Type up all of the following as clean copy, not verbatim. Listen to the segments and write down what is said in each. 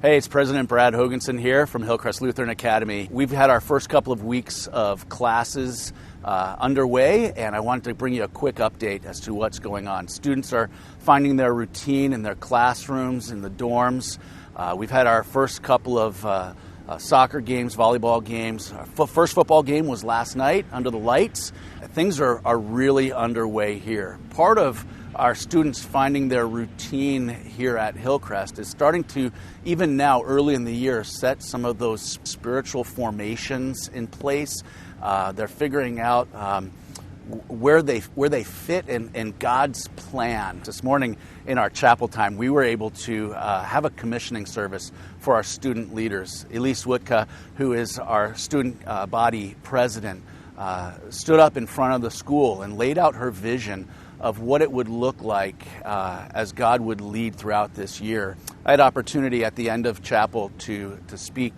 Hey, it's President Brad Hoganson here from Hillcrest Lutheran Academy. We've had our first couple of weeks of classes underway, and I wanted to bring you a quick update as to what's going on. Students are finding their routine in their classrooms, in the dorms. We've had our first couple of soccer games, volleyball games. Our first football game was last night under the lights. Things are really underway here. Part of our students finding their routine here at Hillcrest is starting to, even now, early in the year, set some of those spiritual formations in place. They're figuring out where they fit in God's plan. This morning in our chapel time, we were able to have a commissioning service for our student leaders. Elise Wutka, who is our student body president, stood up in front of the school and laid out her vision of what it would look like as God would lead throughout this year. I had opportunity at the end of chapel to speak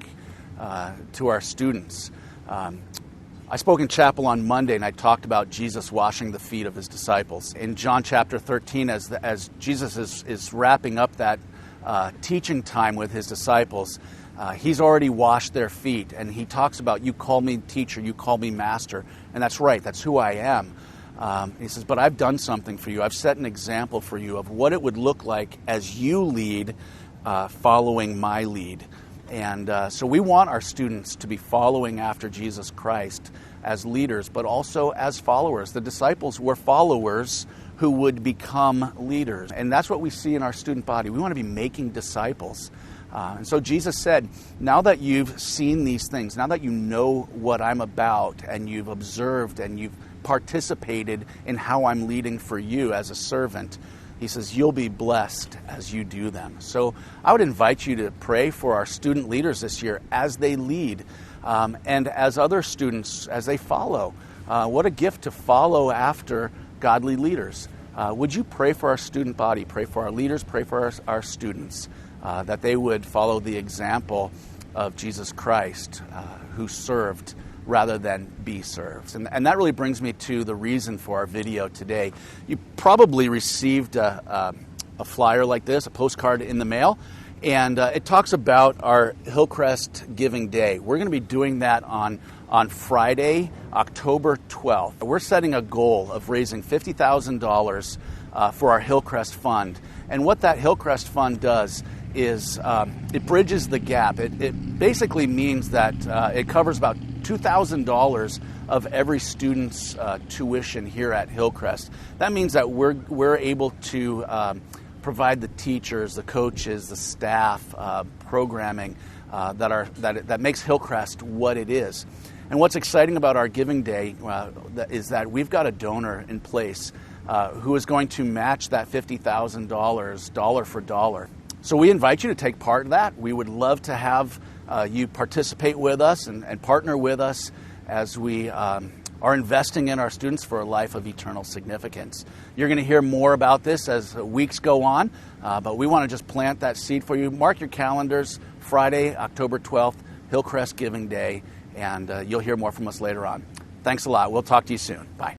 to our students. I spoke in chapel on Monday, and I talked about Jesus washing the feet of his disciples. In John chapter 13, as Jesus is wrapping up that teaching time with his disciples, he's already washed their feet, and he talks about, you call me teacher, you call me master, and that's right, that's who I am. He says, but I've done something for you. I've set an example for you of what it would look like as you lead, following my lead. And so we want our students to be following after Jesus Christ as leaders, but also as followers. The disciples were followers who would become leaders. And that's what we see in our student body. We want to be making disciples. And so Jesus said, now that you've seen these things, now that you know what I'm about, and you've observed and you've participated in how I'm leading for you as a servant, he says, you'll be blessed as you do them. So I would invite you to pray for our student leaders this year as they lead, and as other students, as they follow. What a gift to follow after godly leaders. Would you pray for our student body, pray for our leaders, pray for our students, that they would follow the example of Jesus Christ, who served rather than be served. And that really brings me to the reason for our video today. You probably received a flyer like this, a postcard in the mail, and it talks about our Hillcrest Giving Day. We're going to be doing that on Friday, October 12th. We're setting a goal of raising $50,000 for our Hillcrest Fund. And what that Hillcrest Fund does is it bridges the gap. It basically means that it covers about $2,000 of every student's tuition here at Hillcrest. That means that we're able to provide the teachers, the coaches, the staff, programming that makes Hillcrest what it is. And what's exciting about our Giving Day is that we've got a donor in place who is going to match that $50,000 dollar for dollar. So we invite you to take part in that. We would love to have you participate with us and partner with us as we are investing in our students for a life of eternal significance. You're going to hear more about this as weeks go on, but we want to just plant that seed for you. Mark your calendars, Friday, October 12th, Hillcrest Giving Day, and you'll hear more from us later on. Thanks a lot. We'll talk to you soon. Bye.